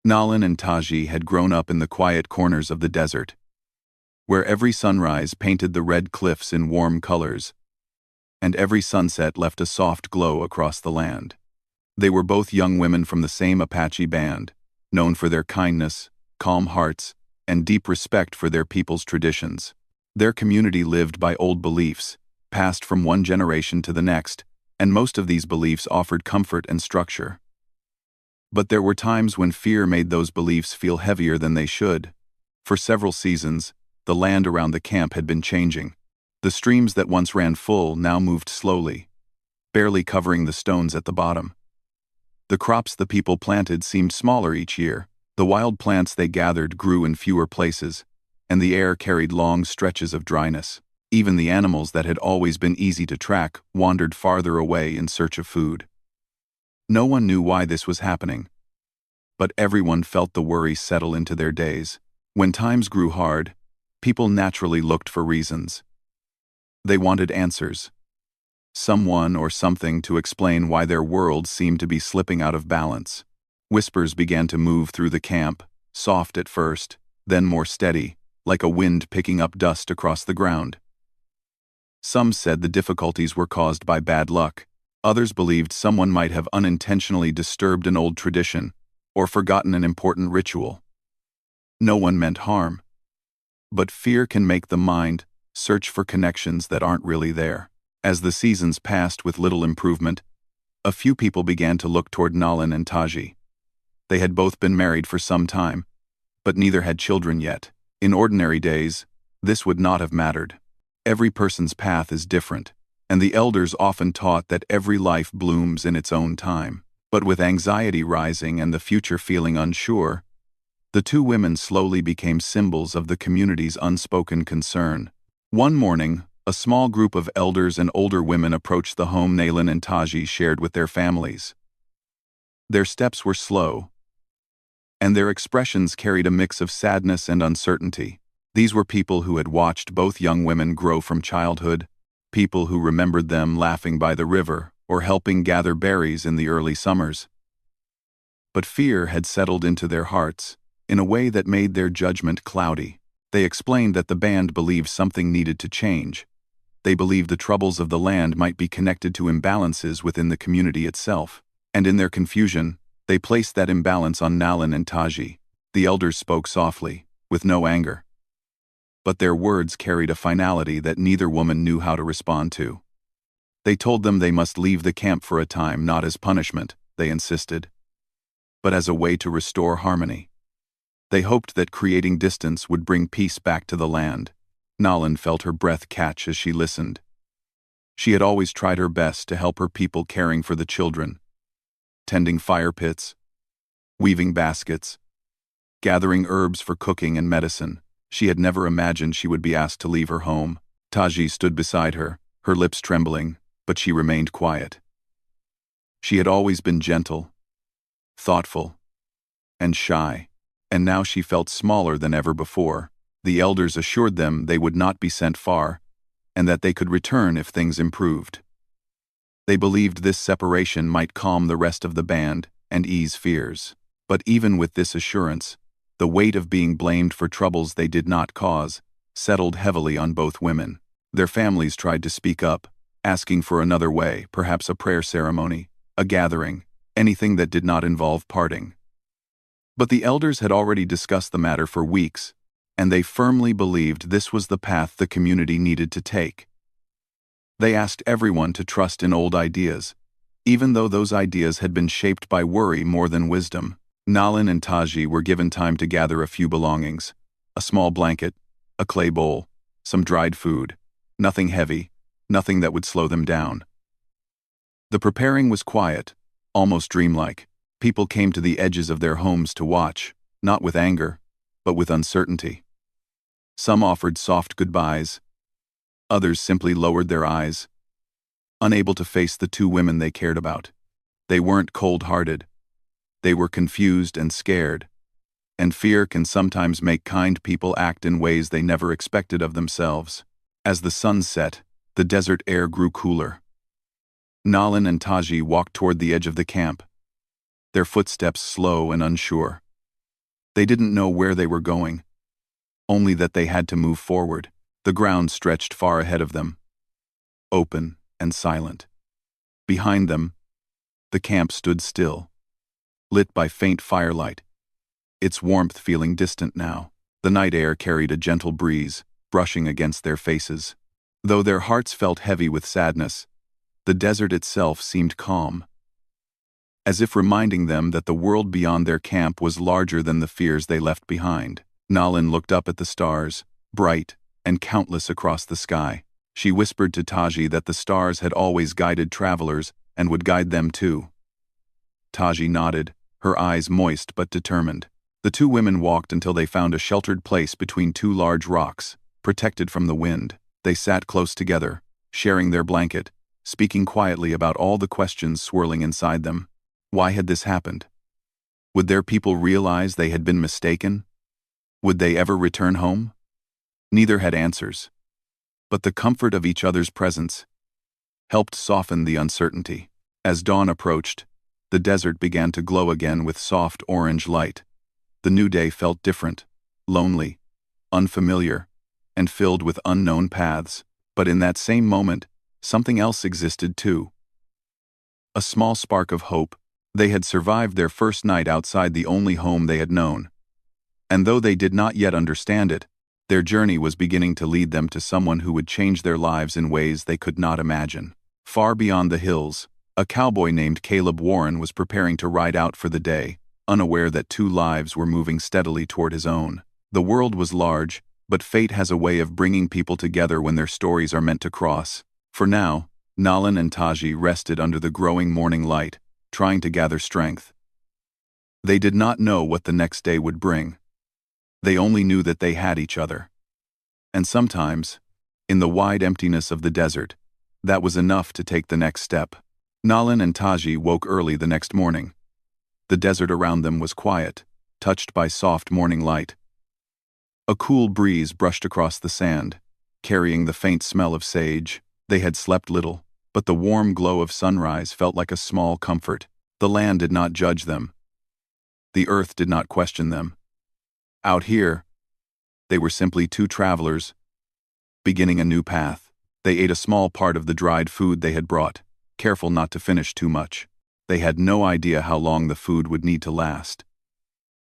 Nalan and Taji had grown up in the quiet corners of the desert, where every sunrise painted the red cliffs in warm colors, and every sunset left a soft glow across the land. They were both young women from the same Apache band, known for their kindness, calm hearts, and deep respect for their people's traditions. Their community lived by old beliefs, passed from one generation to the next, and most of these beliefs offered comfort and structure. But there were times when fear made those beliefs feel heavier than they should. For several seasons, the land around the camp had been changing. The streams that once ran full now moved slowly, barely covering the stones at the bottom. The crops the people planted seemed smaller each year. The wild plants they gathered grew in fewer places, and the air carried long stretches of dryness. Even the animals that had always been easy to track wandered farther away in search of food. No one knew why this was happening, but everyone felt the worry settle into their days. When times grew hard, people naturally looked for reasons. They wanted answers. Someone or something to explain why their world seemed to be slipping out of balance. Whispers began to move through the camp, soft at first, then more steady, like a wind picking up dust across the ground. Some said the difficulties were caused by bad luck. Others believed someone might have unintentionally disturbed an old tradition or forgotten an important ritual. No one meant harm. But fear can make the mind search for connections that aren't really there. As the seasons passed with little improvement, a few people began to look toward Nalan and Taji. They had both been married for some time, but neither had children yet. In ordinary days, this would not have mattered. Every person's path is different, and the elders often taught that every life blooms in its own time. But with anxiety rising and the future feeling unsure, the two women slowly became symbols of the community's unspoken concern. One morning, a small group of elders and older women approached the home Nalan and Taji shared with their families. Their steps were slow, and their expressions carried a mix of sadness and uncertainty. These were people who had watched both young women grow from childhood, people who remembered them laughing by the river or helping gather berries in the early summers. But fear had settled into their hearts in a way that made their judgment cloudy. They explained that the band believed something needed to change. They believed the troubles of the land might be connected to imbalances within the community itself. And in their confusion, they placed that imbalance on Nalan and Taji. The elders spoke softly, with no anger. But their words carried a finality that neither woman knew how to respond to. They told them they must leave the camp for a time, not as punishment, they insisted, but as a way to restore harmony. They hoped that creating distance would bring peace back to the land. Nalan felt her breath catch as she listened. She had always tried her best to help her people, caring for the children, tending fire pits, weaving baskets, gathering herbs for cooking and medicine. She had never imagined she would be asked to leave her home. Taji stood beside her, her lips trembling, but she remained quiet. She had always been gentle, thoughtful, and shy, and now she felt smaller than ever before. The elders assured them they would not be sent far, and that they could return if things improved. They believed this separation might calm the rest of the band and ease fears. But even with this assurance, the weight of being blamed for troubles they did not cause settled heavily on both women. Their families tried to speak up, asking for another way, perhaps a prayer ceremony, a gathering, anything that did not involve parting. But the elders had already discussed the matter for weeks, and they firmly believed this was the path the community needed to take. They asked everyone to trust in old ideas, even though those ideas had been shaped by worry more than wisdom. Nalan and Taji were given time to gather a few belongings: a small blanket, a clay bowl, some dried food, nothing heavy, nothing that would slow them down. The preparing was quiet, almost dreamlike. People came to the edges of their homes to watch, not with anger, but with uncertainty. Some offered soft goodbyes. Others simply lowered their eyes, unable to face the two women they cared about. They weren't cold-hearted. They were confused and scared, and fear can sometimes make kind people act in ways they never expected of themselves. As the sun set, the desert air grew cooler. Nalan and Taji walked toward the edge of the camp, their footsteps slow and unsure. They didn't know where they were going, only that they had to move forward. The ground stretched far ahead of them, open and silent. Behind them, the camp stood still, lit by faint firelight, its warmth feeling distant now. The night air carried a gentle breeze, brushing against their faces. Though their hearts felt heavy with sadness, the desert itself seemed calm, as if reminding them that the world beyond their camp was larger than the fears they left behind. Nalin looked up at the stars, bright and countless across the sky. She whispered to Taji that the stars had always guided travelers and would guide them too. Taji nodded, her eyes moist but determined. The two women walked until they found a sheltered place between two large rocks, protected from the wind. They sat close together, sharing their blanket, speaking quietly about all the questions swirling inside them. Why had this happened? Would their people realize they had been mistaken? Would they ever return home? Neither had answers, but the comfort of each other's presence helped soften the uncertainty. As dawn approached, the desert began to glow again with soft orange light. The new day felt different, lonely, unfamiliar, and filled with unknown paths. But in that same moment, something else existed too. A small spark of hope. They had survived their first night outside the only home they had known. And though they did not yet understand it, their journey was beginning to lead them to someone who would change their lives in ways they could not imagine. Far beyond the hills, a cowboy named Caleb Warren was preparing to ride out for the day, unaware that two lives were moving steadily toward his own. The world was large, but fate has a way of bringing people together when their stories are meant to cross. For now, Nalin and Taji rested under the growing morning light, trying to gather strength. They did not know what the next day would bring. They only knew that they had each other. And sometimes, in the wide emptiness of the desert, that was enough to take the next step. Nalin and Taji woke early the next morning. The desert around them was quiet, touched by soft morning light. A cool breeze brushed across the sand, carrying the faint smell of sage. They had slept little, but the warm glow of sunrise felt like a small comfort. The land did not judge them. The earth did not question them. Out here, they were simply two travelers, beginning a new path. They ate a small part of the dried food they had brought, careful not to finish too much. They had no idea how long the food would need to last.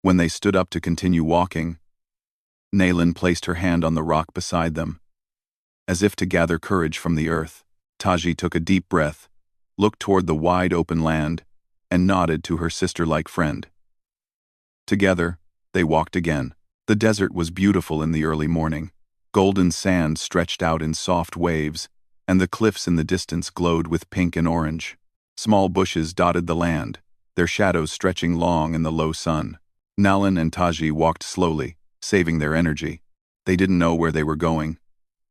When they stood up to continue walking, Nalin placed her hand on the rock beside them. As if to gather courage from the earth, Taji took a deep breath, looked toward the wide open land, and nodded to her sister-like friend. Together, they walked again. The desert was beautiful in the early morning. Golden sand stretched out in soft waves, and the cliffs in the distance glowed with pink and orange. Small bushes dotted the land, their shadows stretching long in the low sun. Nalin and Taji walked slowly, saving their energy. They didn't know where they were going,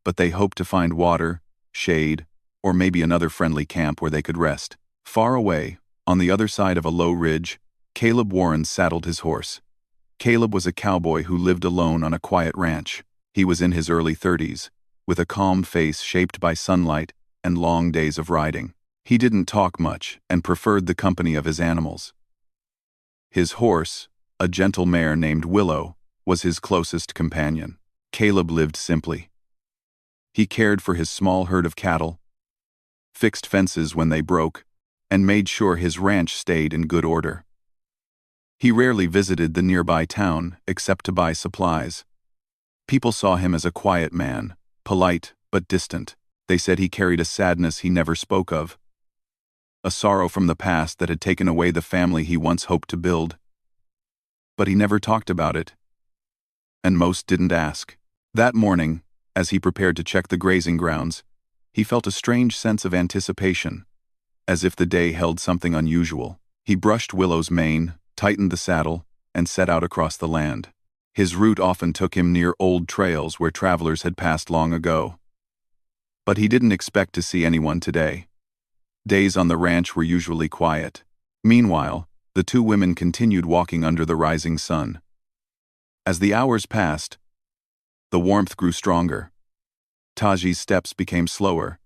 but they hoped to find water, shade, or maybe another friendly camp where they could rest. Far away, on the other side of a low ridge, Caleb Warren saddled his horse. Caleb was a cowboy who lived alone on a quiet ranch. He was in his early 30s, with a calm face shaped by sunlight and long days of riding. He didn't talk much and preferred the company of his animals. His horse, a gentle mare named Willow, was his closest companion. Caleb lived simply. He cared for his small herd of cattle, fixed fences when they broke, and made sure his ranch stayed in good order. He rarely visited the nearby town except to buy supplies. People saw him as a quiet man, polite but distant. They said he carried a sadness he never spoke of, a sorrow from the past that had taken away the family he once hoped to build. But he never talked about it, and most didn't ask. That morning, as he prepared to check the grazing grounds, he felt a strange sense of anticipation, as if the day held something unusual. He brushed Willow's mane, tightened the saddle, and set out across the land. His route often took him near old trails where travelers had passed long ago. But he didn't expect to see anyone today. Days on the ranch were usually quiet. Meanwhile, the two women continued walking under the rising sun. As the hours passed, the warmth grew stronger. Taji's steps became slower,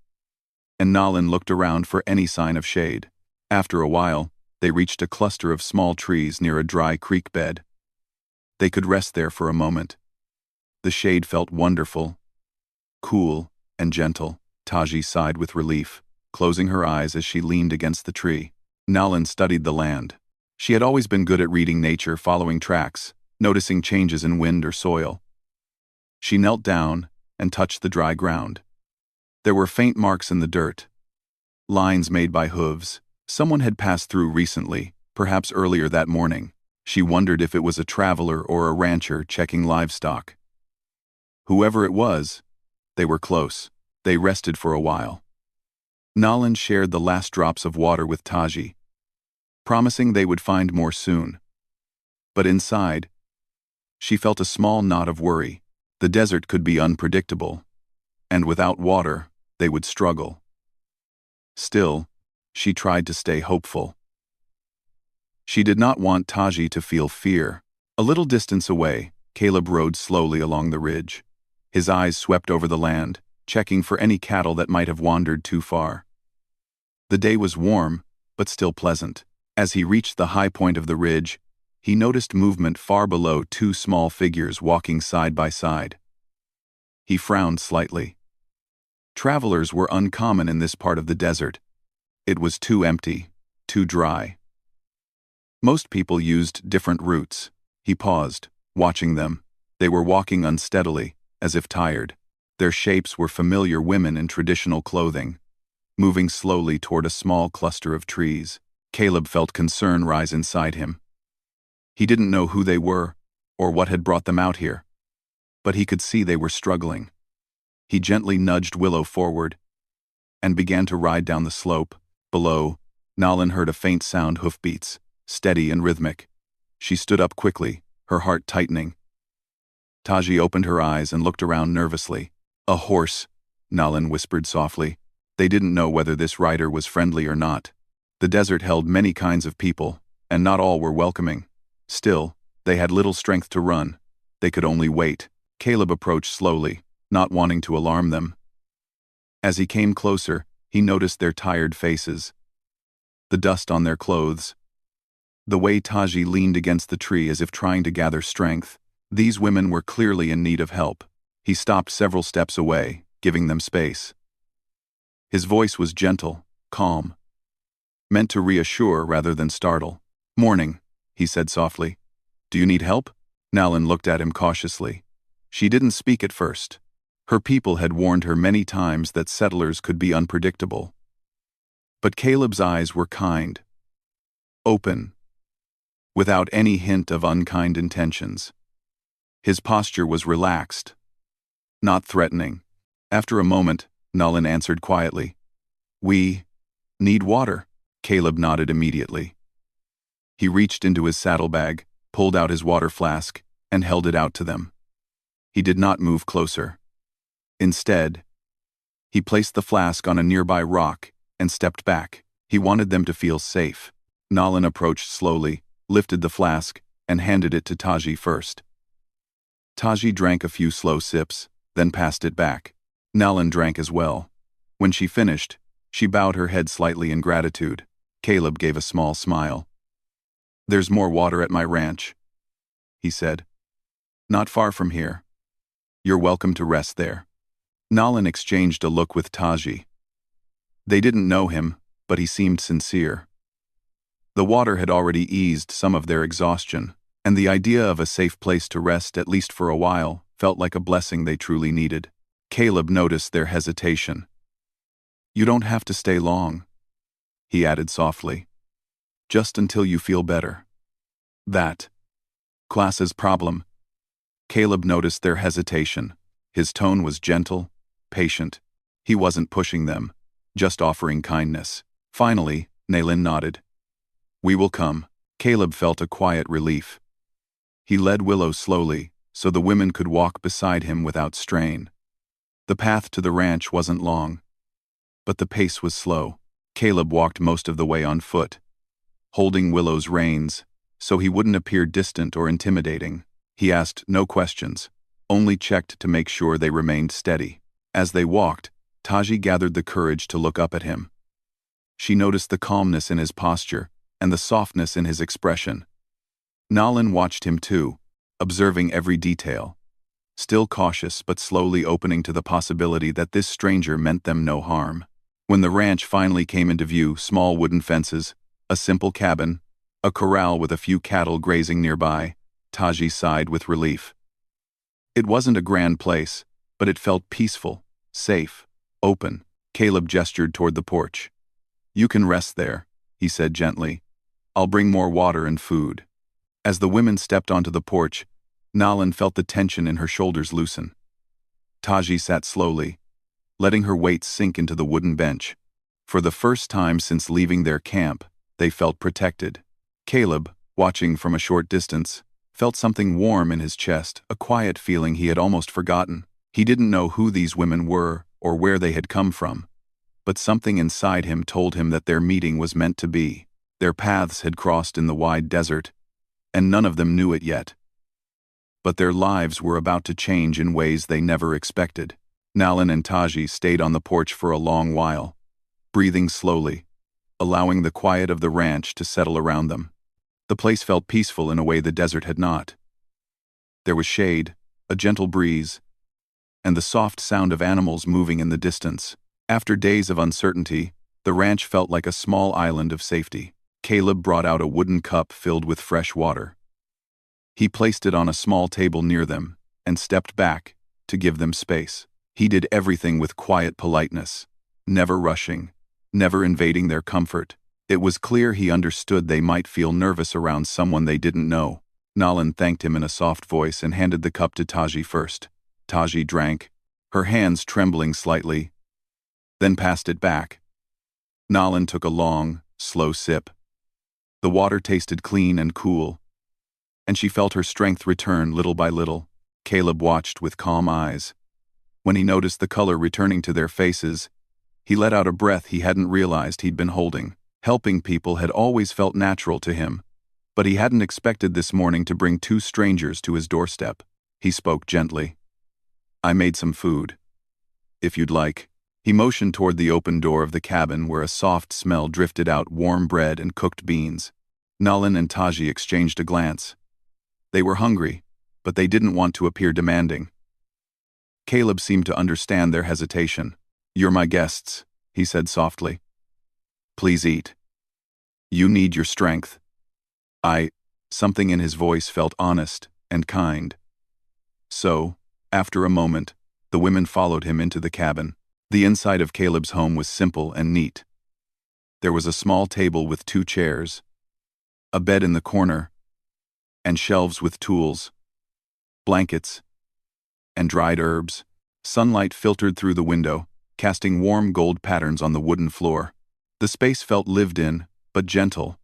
and Nalin looked around for any sign of shade. After a while, they reached a cluster of small trees near a dry creek bed. They could rest there for a moment. The shade felt wonderful, cool, and gentle. Taji sighed with relief, closing her eyes as she leaned against the tree. Nalan studied the land. She had always been good at reading nature, following tracks, noticing changes in wind or soil. She knelt down and touched the dry ground. There were faint marks in the dirt, lines made by hooves. Someone had passed through recently, perhaps earlier that morning. She wondered if it was a traveler or a rancher checking livestock. Whoever it was, they were close. They rested for a while. Nalan shared the last drops of water with Taji, promising they would find more soon. But inside, she felt a small knot of worry. The desert could be unpredictable, and without water, they would struggle. Still, she tried to stay hopeful. She did not want Taji to feel fear. A little distance away, Caleb rode slowly along the ridge. His eyes swept over the land, checking for any cattle that might have wandered too far. The day was warm, but still pleasant. As he reached the high point of the ridge, he noticed movement far below, two small figures walking side by side. He frowned slightly. Travelers were uncommon in this part of the desert. It was too empty, too dry. Most people used different routes. He paused, watching them. They were walking unsteadily, as if tired. Their shapes were familiar women in traditional clothing, moving slowly toward a small cluster of trees. Caleb felt concern rise inside him. He didn't know who they were, or what had brought them out here, but he could see they were struggling. He gently nudged Willow forward and began to ride down the slope. Below, Nalan heard a faint sound, hoofbeats, steady and rhythmic. She stood up quickly, her heart tightening. Taji opened her eyes and looked around nervously. "A horse," Nalan whispered softly. They didn't know whether this rider was friendly or not. The desert held many kinds of people, and not all were welcoming. Still, they had little strength to run. They could only wait. Caleb approached slowly, not wanting to alarm them. As he came closer, he noticed their tired faces, the dust on their clothes, the way Taji leaned against the tree as if trying to gather strength. These women were clearly in need of help. He stopped several steps away, giving them space. His voice was gentle, calm, meant to reassure rather than startle. "Morning," he said softly. "Do you need help?" Nalan looked at him cautiously. She didn't speak at first. Her people had warned her many times that settlers could be unpredictable. But Caleb's eyes were kind, open, without any hint of unkind intentions. His posture was relaxed, not threatening. After a moment, Nalan answered quietly, "We need water." Caleb nodded immediately. He reached into his saddlebag, pulled out his water flask, and held it out to them. He did not move closer. Instead, he placed the flask on a nearby rock and stepped back. He wanted them to feel safe. Nalan approached slowly, lifted the flask, and handed it to Taji first. Taji drank a few slow sips, then passed it back. Nalan drank as well. When she finished, she bowed her head slightly in gratitude. Caleb gave a small smile. "There's more water at my ranch," he said. "Not far from here. You're welcome to rest there." Nalan exchanged a look with Taji. They didn't know him, but he seemed sincere. The water had already eased some of their exhaustion, and the idea of a safe place to rest, at least for a while, felt like a blessing they truly needed. Caleb noticed their hesitation. "You don't have to stay long," he added softly. "Just until you feel better." That class's problem. Caleb noticed their hesitation. His tone was gentle, patient. He wasn't pushing them, just offering kindness. Finally, Nalan nodded. "We will come." Caleb felt a quiet relief. He led Willow slowly, so the women could walk beside him without strain. The path to the ranch wasn't long, but the pace was slow. Caleb walked most of the way on foot, holding Willow's reins, so he wouldn't appear distant or intimidating. He asked no questions, only checked to make sure they remained steady. As they walked, Taji gathered the courage to look up at him. She noticed the calmness in his posture and the softness in his expression. Nalan watched him too, observing every detail, still cautious but slowly opening to the possibility that this stranger meant them no harm. When the ranch finally came into view, small wooden fences, a simple cabin, a corral with a few cattle grazing nearby, Taji sighed with relief. It wasn't a grand place, but it felt peaceful, safe, open. Caleb gestured toward the porch. "You can rest there," he said gently. "I'll bring more water and food." As the women stepped onto the porch, Nalan felt the tension in her shoulders loosen. Taji sat slowly, letting her weight sink into the wooden bench. For the first time since leaving their camp, they felt protected. Caleb, watching from a short distance, felt something warm in his chest, a quiet feeling he had almost forgotten. He didn't know who these women were or where they had come from, but something inside him told him that their meeting was meant to be. Their paths had crossed in the wide desert, and none of them knew it yet. But their lives were about to change in ways they never expected. Nalan and Taji stayed on the porch for a long while, breathing slowly, allowing the quiet of the ranch to settle around them. The place felt peaceful in a way the desert had not. There was shade, a gentle breeze, and the soft sound of animals moving in the distance. After days of uncertainty, the ranch felt like a small island of safety. Caleb brought out a wooden cup filled with fresh water. He placed it on a small table near them and stepped back to give them space. He did everything with quiet politeness, never rushing, never invading their comfort. It was clear he understood they might feel nervous around someone they didn't know. Nalan thanked him in a soft voice and handed the cup to Taji first. Taji drank, her hands trembling slightly, then passed it back. Nalan took a long, slow sip. The water tasted clean and cool, and she felt her strength return little by little. Caleb watched with calm eyes. When he noticed the color returning to their faces, he let out a breath he hadn't realized he'd been holding. Helping people had always felt natural to him, but he hadn't expected this morning to bring two strangers to his doorstep. He spoke gently. "I made some food, if you'd like." He motioned toward the open door of the cabin where a soft smell drifted out, warm bread and cooked beans. Nalan and Taji exchanged a glance. They were hungry, but they didn't want to appear demanding. Caleb seemed to understand their hesitation. "You're my guests," he said softly. "Please eat. You need your strength." Something in his voice felt honest and kind. So, after a moment, the women followed him into the cabin. The inside of Caleb's home was simple and neat. There was a small table with 2 chairs, a bed in the corner, and shelves with tools, blankets, and dried herbs. Sunlight filtered through the window, casting warm gold patterns on the wooden floor. The space felt lived in, but gentle,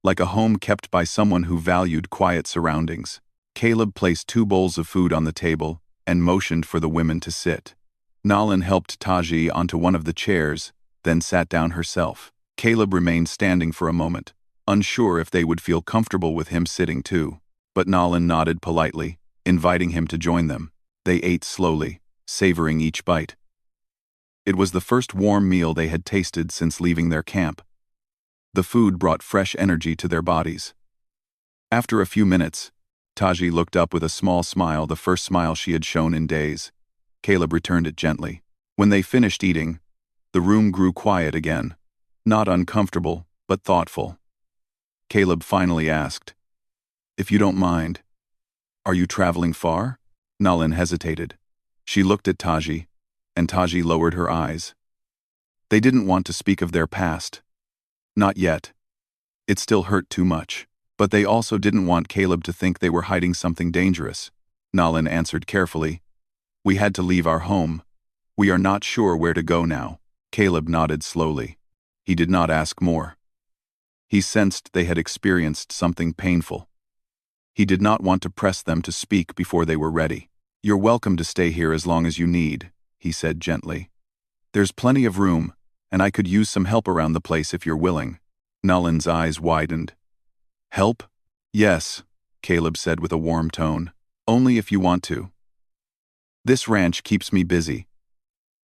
like a home kept by someone who valued quiet surroundings. Caleb placed 2 bowls of food on the table and motioned for the women to sit. Nalan helped Taji onto one of the chairs, then sat down herself. Caleb remained standing for a moment, unsure if they would feel comfortable with him sitting too, but Nalan nodded politely, inviting him to join them. They ate slowly, savoring each bite. It was the first warm meal they had tasted since leaving their camp. The food brought fresh energy to their bodies. After a few minutes, Taji looked up with a small smile, the first smile she had shown in days. Caleb returned it gently. When they finished eating, the room grew quiet again, not uncomfortable, but thoughtful. Caleb finally asked, "If you don't mind, are you traveling far?" Nalan hesitated. She looked at Taji, and Taji lowered her eyes. They didn't want to speak of their past. Not yet. It still hurt too much. But they also didn't want Caleb to think they were hiding something dangerous. Nalan answered carefully, "We had to leave our home. We are not sure where to go now." Caleb nodded slowly. He did not ask more. He sensed they had experienced something painful. He did not want to press them to speak before they were ready. "You're welcome to stay here as long as you need," he said gently. "There's plenty of room, and I could use some help around the place if you're willing." Nalan's eyes widened. "Help? Yes," Caleb said with a warm tone. "Only if you want to. This ranch keeps me busy,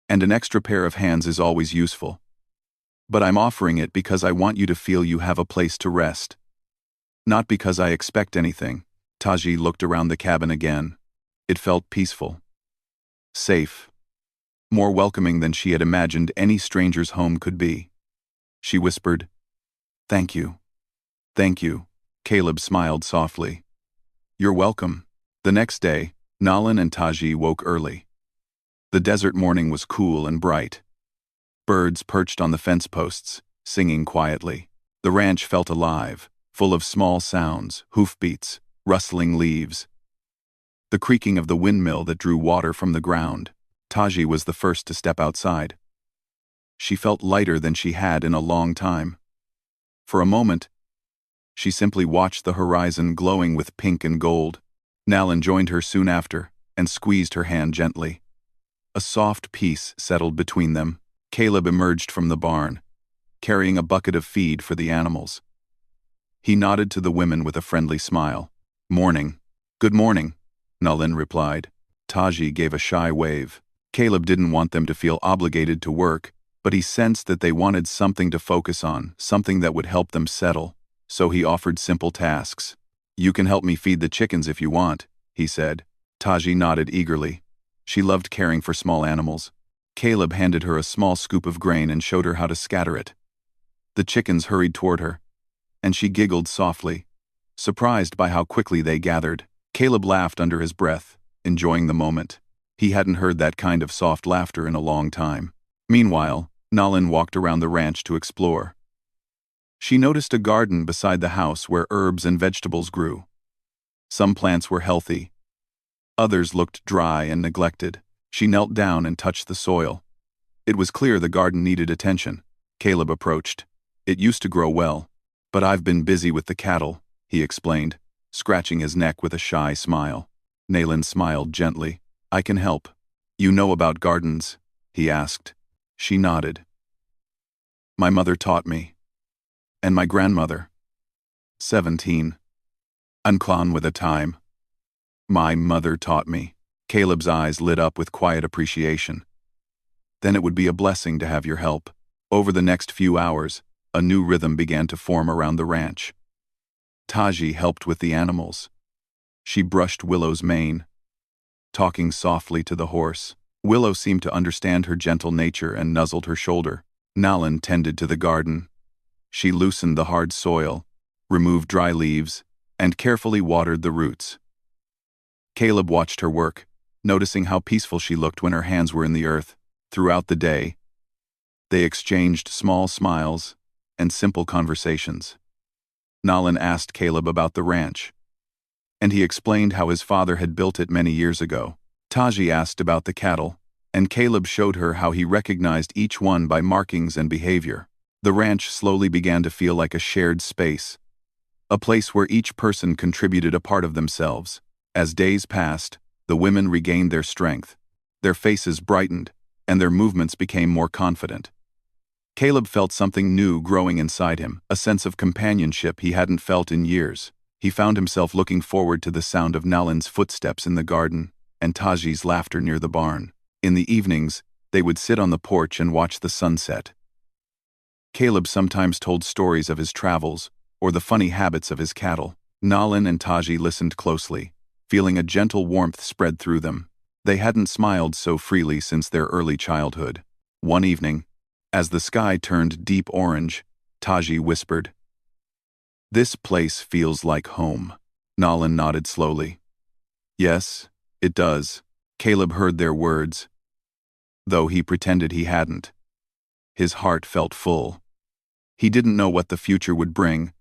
and an extra pair of hands is always useful. But I'm offering it because I want you to feel you have a place to rest. Not because I expect anything." Taji looked around the cabin again. It felt peaceful, safe, more welcoming than she had imagined any stranger's home could be. She whispered, "Thank you. Thank you." Caleb smiled softly. "You're welcome." The next day, Nalan and Taji woke early. The desert morning was cool and bright. Birds perched on the fence posts, singing quietly. The ranch felt alive, full of small sounds, hoofbeats, rustling leaves, the creaking of the windmill that drew water from the ground. Taji was the first to step outside. She felt lighter than she had in a long time. For a moment, she simply watched the horizon glowing with pink and gold. Nalan joined her soon after and squeezed her hand gently. A soft peace settled between them. Caleb emerged from the barn, carrying a bucket of feed for the animals. He nodded to the women with a friendly smile. "Morning." "Good morning," Nalan replied. Taji gave a shy wave. Caleb didn't want them to feel obligated to work, but he sensed that they wanted something to focus on, something that would help them settle, so he offered simple tasks. "You can help me feed the chickens if you want," he said. Taji nodded eagerly. She loved caring for small animals. Caleb handed her a small scoop of grain and showed her how to scatter it. The chickens hurried toward her, and she giggled softly, surprised by how quickly they gathered. Caleb laughed under his breath, enjoying the moment. He hadn't heard that kind of soft laughter in a long time. Meanwhile, Nalan walked around the ranch to explore. She noticed a garden beside the house where herbs and vegetables grew. Some plants were healthy. Others looked dry and neglected. She knelt down and touched the soil. It was clear the garden needed attention. Caleb approached. "It used to grow well, but I've been busy with the cattle," he explained, scratching his neck with a shy smile. Nalan smiled gently. "I can help." "You know about gardens?" he asked. She nodded. "My mother taught me. And my grandmother." 17. Unclan with a time. "My mother taught me." Caleb's eyes lit up with quiet appreciation. "Then it would be a blessing to have your help." Over the next few hours, a new rhythm began to form around the ranch. Taji helped with the animals. She brushed Willow's mane, talking softly to the horse. Willow seemed to understand her gentle nature and nuzzled her shoulder. Nalan tended to the garden. She loosened the hard soil, removed dry leaves, and carefully watered the roots. Caleb watched her work, noticing how peaceful she looked when her hands were in the earth. Throughout the day, they exchanged small smiles and simple conversations. Nalan asked Caleb about the ranch, and he explained how his father had built it many years ago. Taji asked about the cattle, and Caleb showed her how he recognized each one by markings and behavior. The ranch slowly began to feel like a shared space, a place where each person contributed a part of themselves. As days passed, the women regained their strength. Their faces brightened, and their movements became more confident. Caleb felt something new growing inside him, a sense of companionship he hadn't felt in years. He found himself looking forward to the sound of Nalan's footsteps in the garden and Taji's laughter near the barn. In the evenings, they would sit on the porch and watch the sunset. Caleb sometimes told stories of his travels or the funny habits of his cattle. Nalan and Taji listened closely, feeling a gentle warmth spread through them. They hadn't smiled so freely since their early childhood. One evening, as the sky turned deep orange, Taji whispered, "This place feels like home." Nalan nodded slowly. "Yes, it does." Caleb heard their words, though he pretended he hadn't. His heart felt full. He didn't know what the future would bring,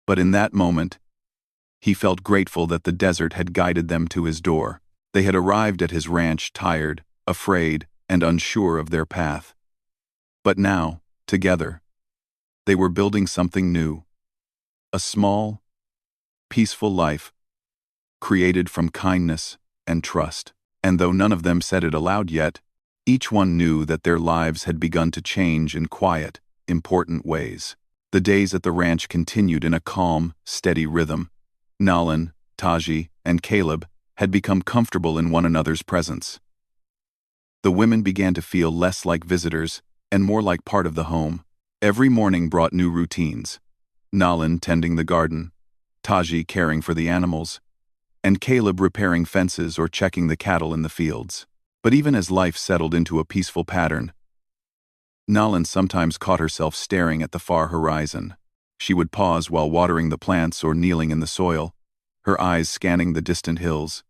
but in that moment, he felt grateful that the desert had guided them to his door. They had arrived at his ranch tired, afraid, and unsure of their path. But now, together, they were building something new. A small, peaceful life, created from kindness and trust. And though none of them said it aloud yet, each one knew that their lives had begun to change in quiet, important ways. The days at the ranch continued in a calm, steady rhythm. Nalan, Taji, and Caleb had become comfortable in one another's presence. The women began to feel less like visitors and more like part of the home. Every morning brought new routines. Nalan tending the garden, Taji caring for the animals, and Caleb repairing fences or checking the cattle in the fields. But even as life settled into a peaceful pattern, Nalin sometimes caught herself staring at the far horizon. She would pause while watering the plants or kneeling in the soil, her eyes scanning the distant hills.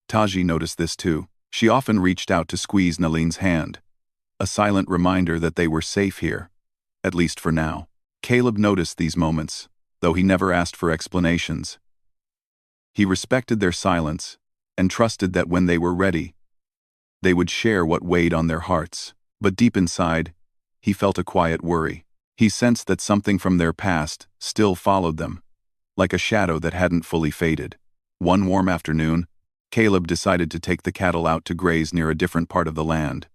Taji noticed this too. She often reached out to squeeze Nalin's hand, a silent reminder that they were safe here, at least for now. Caleb noticed these moments, though he never asked for explanations. He respected their silence and trusted that when they were ready, they would share what weighed on their hearts. But deep inside, he felt a quiet worry. He sensed that something from their past still followed them, like a shadow that hadn't fully faded. One warm afternoon, Caleb decided to take the cattle out to graze near a different part of the land.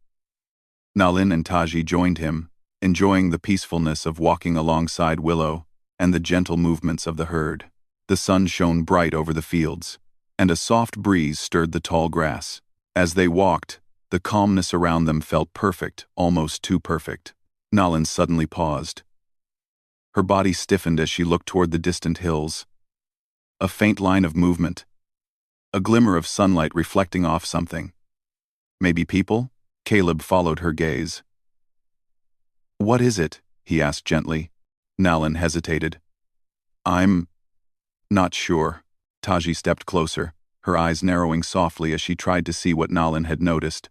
Nalin and Taji joined him, enjoying the peacefulness of walking alongside Willow and the gentle movements of the herd. The sun shone bright over the fields, and a soft breeze stirred the tall grass. As they walked, the calmness around them felt perfect, almost too perfect. Nalin suddenly paused. Her body stiffened as she looked toward the distant hills. A faint line of movement, a glimmer of sunlight reflecting off something. Maybe people? Caleb followed her gaze. "What is it?" he asked gently. Nalin hesitated. "I'm not sure." Taji stepped closer, her eyes narrowing softly as she tried to see what Nalin had noticed.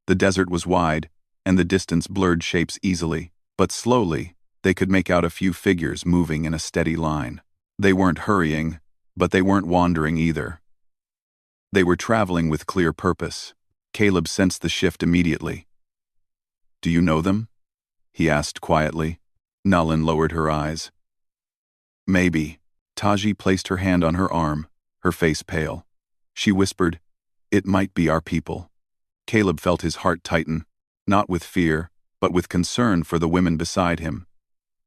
The desert was wide, and the distance blurred shapes easily, but slowly, they could make out a few figures moving in a steady line. They weren't hurrying, but they weren't wandering either. They were traveling with clear purpose. Caleb sensed the shift immediately. "Do you know them?" he asked quietly. Nalin lowered her eyes. "Maybe." Taji placed her hand on her arm, her face pale. She whispered, "It might be our people." Caleb felt his heart tighten, not with fear, but with concern for the women beside him.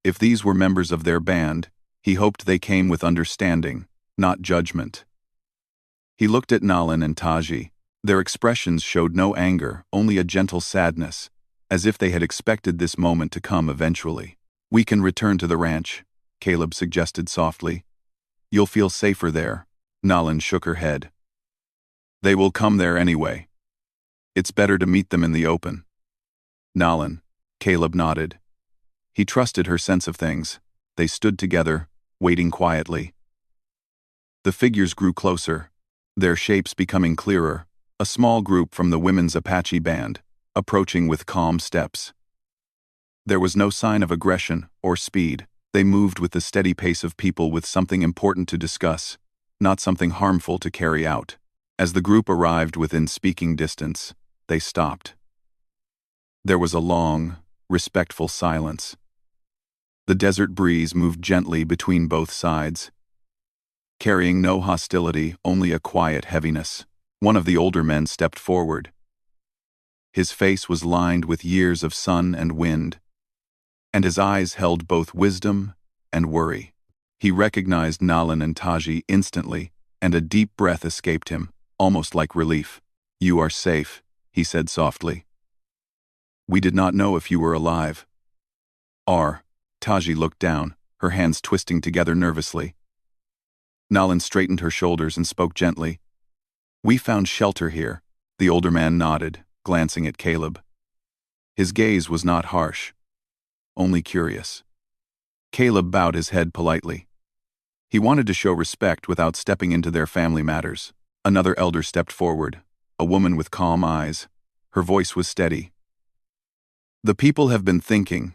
If these were members of their band, he hoped they came with understanding, not judgment. He looked at Nalin and Taji. Their expressions showed no anger, only a gentle sadness, as if they had expected this moment to come eventually. "We can return to the ranch," Caleb suggested softly. "You'll feel safer there." Nalin shook her head. "They will come there anyway. It's better to meet them in the open." "Nalin," Caleb nodded. He trusted her sense of things. They stood together, waiting quietly. The figures grew closer, their shapes becoming clearer, a small group from the women's Apache band, approaching with calm steps. There was no sign of aggression or speed. They moved with the steady pace of people with something important to discuss, not something harmful to carry out. As the group arrived within speaking distance, they stopped. There was a long, respectful silence. The desert breeze moved gently between both sides, carrying no hostility, only a quiet heaviness. One of the older men stepped forward. His face was lined with years of sun and wind, and his eyes held both wisdom and worry. He recognized Nalin and Taji instantly, and a deep breath escaped him, almost like relief. "You are safe," he said softly. "We did not know if you were alive." Taji looked down, her hands twisting together nervously. Nalin straightened her shoulders and spoke gently. "We found shelter here." The older man nodded, glancing at Caleb. His gaze was not harsh, only curious. Caleb bowed his head politely. He wanted to show respect without stepping into their family matters. Another elder stepped forward, a woman with calm eyes. Her voice was steady. "The people have been thinking.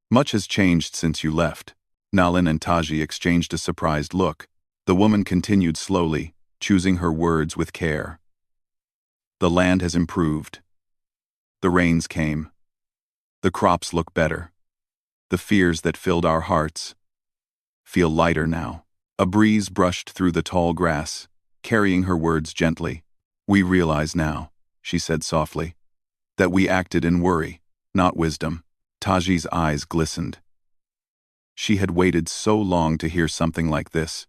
Much has changed since you left." Nalin and Taji exchanged a surprised look. The woman continued slowly, choosing her words with care. "The land has improved. The rains came. The crops look better. The fears that filled our hearts feel lighter now." A breeze brushed through the tall grass, carrying her words gently. "We realize now," she said softly, "that we acted in worry, not wisdom." Taji's eyes glistened. She had waited so long to hear something like this,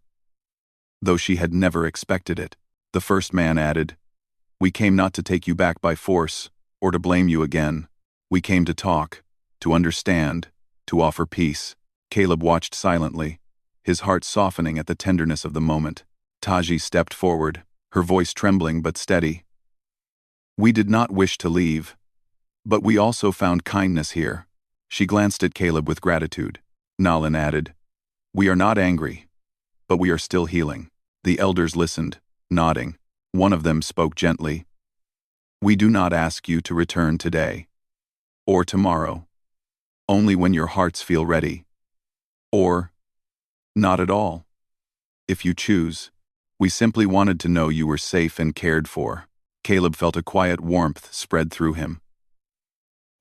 though she had never expected it. The first man added, "We came not to take you back by force, or to blame you again. We came to talk, to understand, to offer peace." Caleb watched silently, his heart softening at the tenderness of the moment. Taji stepped forward, her voice trembling but steady. We did not wish to leave, but we also found kindness here. She glanced at Caleb with gratitude. Nalin added, We are not angry, but we are still healing. The elders listened, nodding. One of them spoke gently. We do not ask you to return today. Or tomorrow. Only when your hearts feel ready. Or not at all. If you choose. We simply wanted to know you were safe and cared for. Caleb felt a quiet warmth spread through him.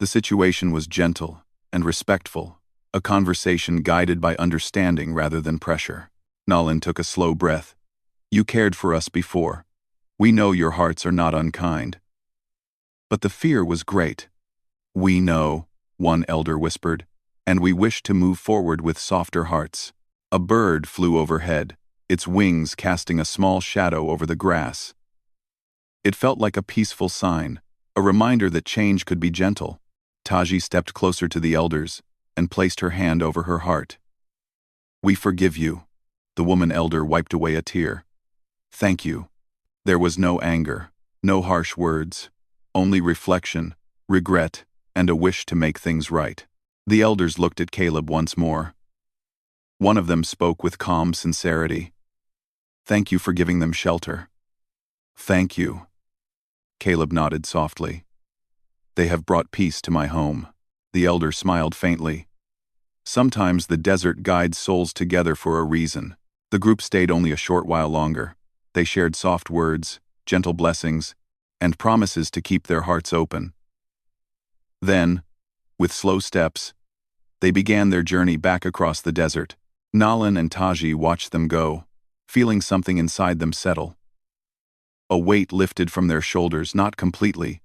The situation was gentle and respectful, a conversation guided by understanding rather than pressure. Nalin took a slow breath. You cared for us before. We know your hearts are not unkind. But the fear was great. We know, one elder whispered, and we wish to move forward with softer hearts. A bird flew overhead, its wings casting a small shadow over the grass. It felt like a peaceful sign, a reminder that change could be gentle. Taji stepped closer to the elders and placed her hand over her heart. We forgive you. The woman elder wiped away a tear. Thank you. There was no anger, no harsh words, only reflection, regret, and a wish to make things right. The elders looked at Caleb once more. One of them spoke with calm sincerity. Thank you for giving them shelter. Thank you. Caleb nodded softly. They have brought peace to my home. The elder smiled faintly. Sometimes the desert guides souls together for a reason. The group stayed only a short while longer. They shared soft words, gentle blessings, and promises to keep their hearts open. Then, with slow steps, they began their journey back across the desert. Nalin and Taji watched them go, feeling something inside them settle. A weight lifted from their shoulders, not completely,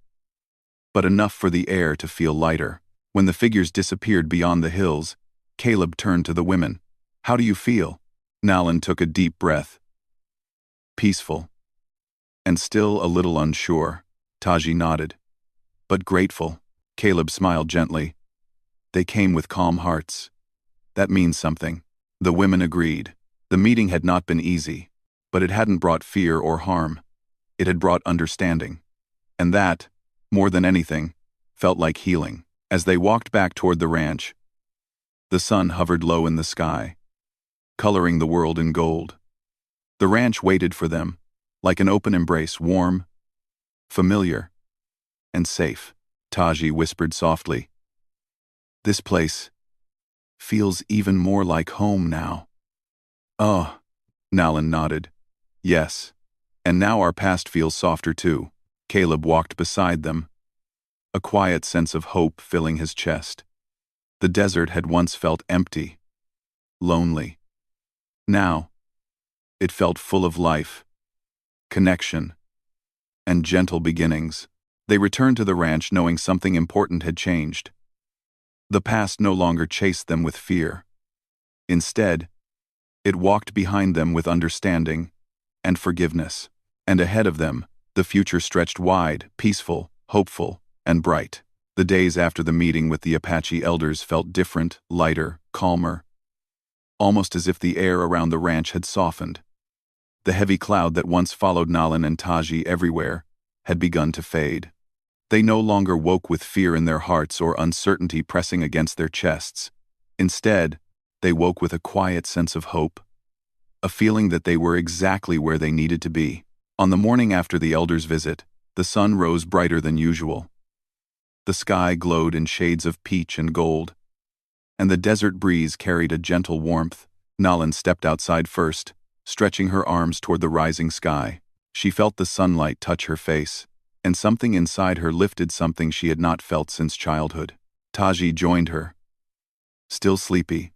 but enough for the air to feel lighter. When the figures disappeared beyond the hills, Caleb turned to the women. How do you feel? Nalin took a deep breath. Peaceful. And still a little unsure. Taji nodded. But grateful. Caleb smiled gently. They came with calm hearts. That means something. The women agreed. The meeting had not been easy, but it hadn't brought fear or harm. It had brought understanding. And that, more than anything, felt like healing. As they walked back toward the ranch, the sun hovered low in the sky, coloring the world in gold. The ranch waited for them, like an open embrace, warm, familiar, and safe. Taji whispered softly. This place feels even more like home now. Oh, Nalin nodded. Yes, and now our past feels softer too. Caleb walked beside them, a quiet sense of hope filling his chest. The desert had once felt empty, lonely. Now, it felt full of life, connection, and gentle beginnings. They returned to the ranch knowing something important had changed. The past no longer chased them with fear. Instead, it walked behind them with understanding and forgiveness. And ahead of them, the future stretched wide, peaceful, hopeful, and bright. The days after the meeting with the Apache elders felt different, lighter, calmer, almost as if the air around the ranch had softened. The heavy cloud that once followed Nalin and Taji everywhere had begun to fade. They no longer woke with fear in their hearts or uncertainty pressing against their chests. Instead, they woke with a quiet sense of hope, a feeling that they were exactly where they needed to be. On the morning after the elders' visit, the sun rose brighter than usual. The sky glowed in shades of peach and gold, and the desert breeze carried a gentle warmth. Nalin stepped outside first, stretching her arms toward the rising sky. She felt the sunlight touch her face, and something inside her lifted, something she had not felt since childhood. Taji joined her, still sleepy,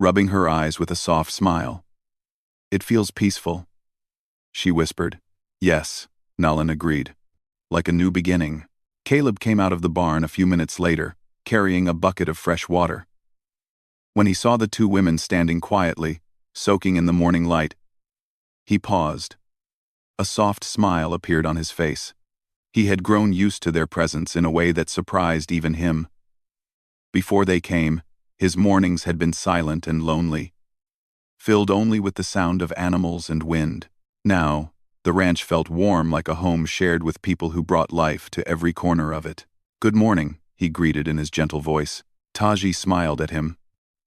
rubbing her eyes with a soft smile. It feels peaceful, she whispered. Yes, Nalin agreed. Like a new beginning. Caleb came out of the barn a few minutes later, carrying a bucket of fresh water. When he saw the two women standing quietly, soaking in the morning light, he paused. A soft smile appeared on his face. He had grown used to their presence in a way that surprised even him. Before they came, his mornings had been silent and lonely, filled only with the sound of animals and wind. Now, the ranch felt warm like a home shared with people who brought life to every corner of it. "Good morning," he greeted in his gentle voice. Taji smiled at him.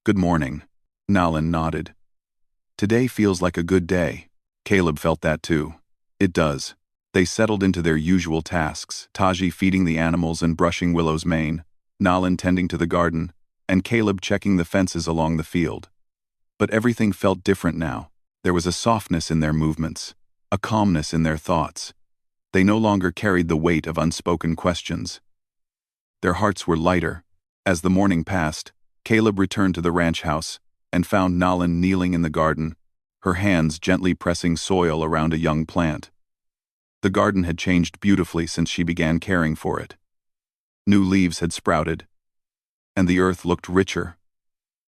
"Good morning." Nalan nodded. "Today feels like a good day." Caleb felt that too. "It does." They settled into their usual tasks, Taji feeding the animals and brushing Willow's mane, Nalan tending to the garden, and Caleb checking the fences along the field. But everything felt different now. There was a softness in their movements, a calmness in their thoughts. They no longer carried the weight of unspoken questions. Their hearts were lighter. As the morning passed, Caleb returned to the ranch house and found Nalan kneeling in the garden, her hands gently pressing soil around a young plant. The garden had changed beautifully since she began caring for it. New leaves had sprouted, and the earth looked richer,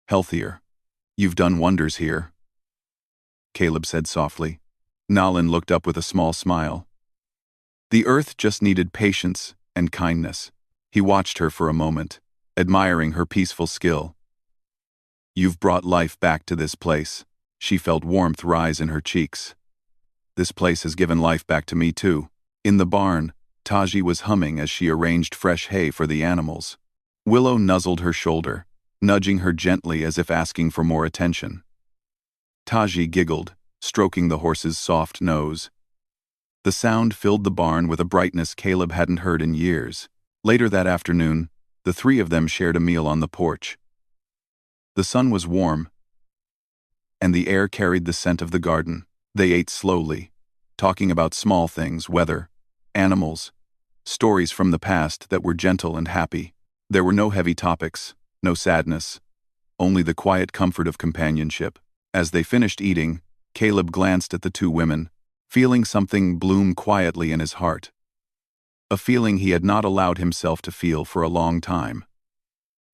healthier. "You've done wonders here," Caleb said softly. Nalan looked up with a small smile. The earth just needed patience and kindness. He watched her for a moment, admiring her peaceful skill. "You've brought life back to this place." She felt warmth rise in her cheeks. "This place has given life back to me too." In the barn, Taji was humming as she arranged fresh hay for the animals. Willow nuzzled her shoulder, nudging her gently as if asking for more attention. Taji giggled, stroking the horse's soft nose. The sound filled the barn with a brightness Caleb hadn't heard in years. Later that afternoon, the three of them shared a meal on the porch. The sun was warm, and the air carried the scent of the garden. They ate slowly, talking about small things, weather, animals, stories from the past that were gentle and happy. There were no heavy topics, no sadness, only the quiet comfort of companionship. As they finished eating, Caleb glanced at the two women, feeling something bloom quietly in his heart. A feeling he had not allowed himself to feel for a long time.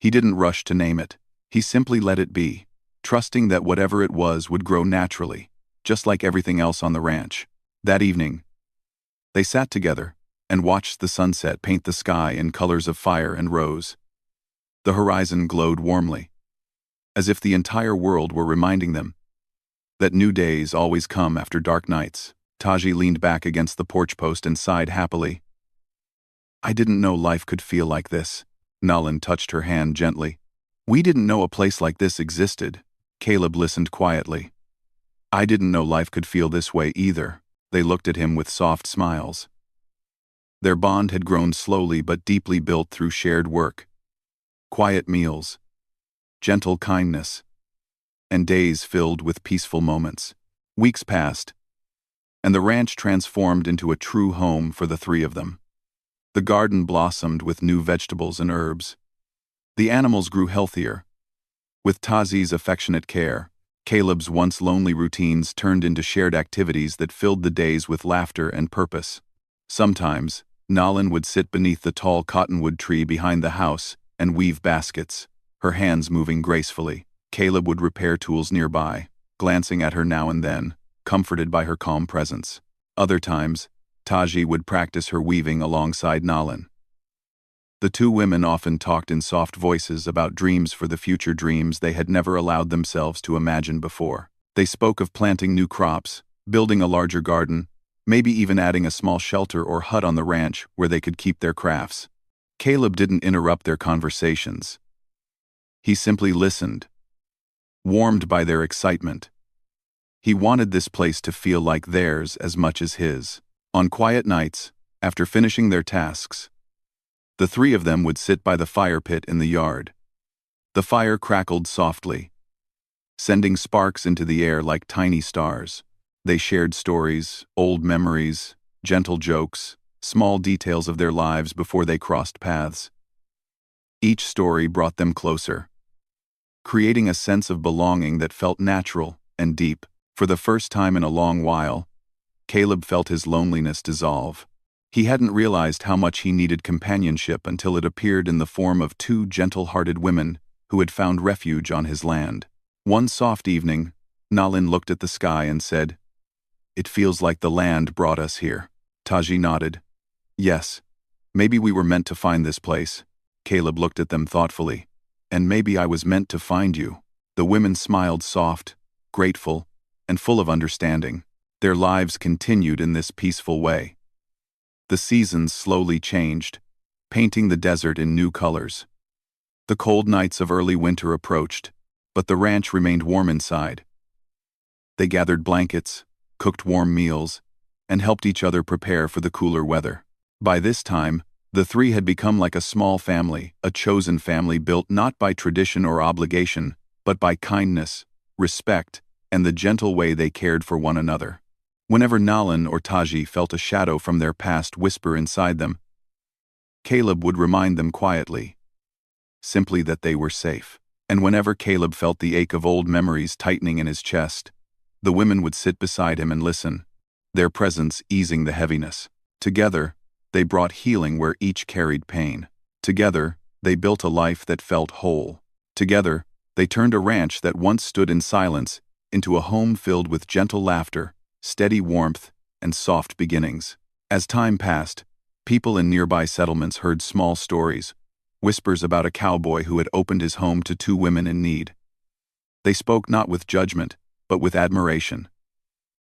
He didn't rush to name it. He simply let it be, trusting that whatever it was would grow naturally, just like everything else on the ranch. That evening, they sat together and watched the sunset paint the sky in colors of fire and rose. The horizon glowed warmly, as if the entire world were reminding them that new days always come after dark nights. Taji leaned back against the porch post and sighed happily. "I didn't know life could feel like this." Nalan touched her hand gently. "We didn't know a place like this existed." Caleb listened quietly. "I didn't know life could feel this way either." They looked at him with soft smiles. Their bond had grown slowly but deeply built through shared work, quiet meals, gentle kindness, and days filled with peaceful moments. Weeks passed, and the ranch transformed into a true home for the three of them. The garden blossomed with new vegetables and herbs. The animals grew healthier. With Tazi's affectionate care, Caleb's once lonely routines turned into shared activities that filled the days with laughter and purpose. Sometimes, Nalan would sit beneath the tall cottonwood tree behind the house and weave baskets, her hands moving gracefully. Caleb would repair tools nearby, glancing at her now and then, comforted by her calm presence. Other times, Taji would practice her weaving alongside Nalan. The two women often talked in soft voices about dreams for the future, dreams they had never allowed themselves to imagine before. They spoke of planting new crops, building a larger garden, maybe even adding a small shelter or hut on the ranch where they could keep their crafts. Caleb didn't interrupt their conversations. He simply listened, warmed by their excitement. He wanted this place to feel like theirs as much as his. On quiet nights, after finishing their tasks, the three of them would sit by the fire pit in the yard. The fire crackled softly, sending sparks into the air like tiny stars. They shared stories, old memories, gentle jokes, small details of their lives before they crossed paths. Each story brought them closer, creating a sense of belonging that felt natural and deep. For the first time in a long while, Caleb felt his loneliness dissolve. He hadn't realized how much he needed companionship until it appeared in the form of two gentle-hearted women who had found refuge on his land. One soft evening, Nalan looked at the sky and said, "It feels like the land brought us here." Taji nodded. "Yes, maybe we were meant to find this place." Caleb looked at them thoughtfully. "And maybe I was meant to find you." The women smiled soft, grateful, and full of understanding. Their lives continued in this peaceful way. The seasons slowly changed, painting the desert in new colors. The cold nights of early winter approached, but the ranch remained warm inside. They gathered blankets, cooked warm meals, and helped each other prepare for the cooler weather. By this time, the three had become like a small family, a chosen family built not by tradition or obligation, but by kindness, respect, and the gentle way they cared for one another. Whenever Nalan or Taji felt a shadow from their past whisper inside them, Caleb would remind them quietly, simply that they were safe. And whenever Caleb felt the ache of old memories tightening in his chest, the women would sit beside him and listen, their presence easing the heaviness. Together, they brought healing where each carried pain. Together, they built a life that felt whole. Together, they turned a ranch that once stood in silence into a home filled with gentle laughter, steady warmth, and soft beginnings. As time passed, people in nearby settlements heard small stories, whispers about a cowboy who had opened his home to two women in need. They spoke not with judgment, but with admiration.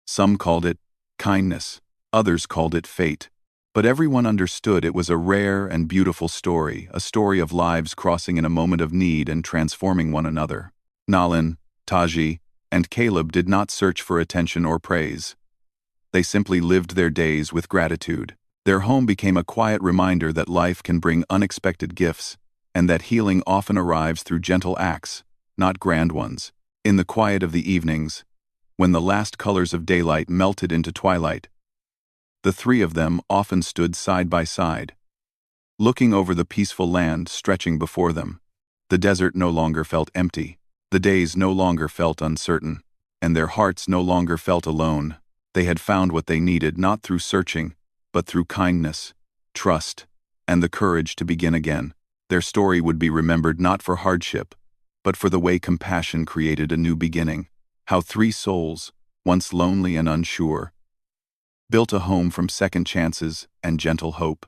Some called it kindness, others called it fate. But everyone understood it was a rare and beautiful story, a story of lives crossing in a moment of need and transforming one another. Nalan, Taji, and Caleb did not search for attention or praise. They simply lived their days with gratitude. Their home became a quiet reminder that life can bring unexpected gifts, and that healing often arrives through gentle acts, not grand ones. In the quiet of the evenings, when the last colors of daylight melted into twilight, the three of them often stood side by side, looking over the peaceful land stretching before them. The desert no longer felt empty, the days no longer felt uncertain, and their hearts no longer felt alone. They had found what they needed not through searching, but through kindness, trust, and the courage to begin again. Their story would be remembered not for hardship, but for the way compassion created a new beginning. How three souls, once lonely and unsure, built a home from second chances and gentle hope.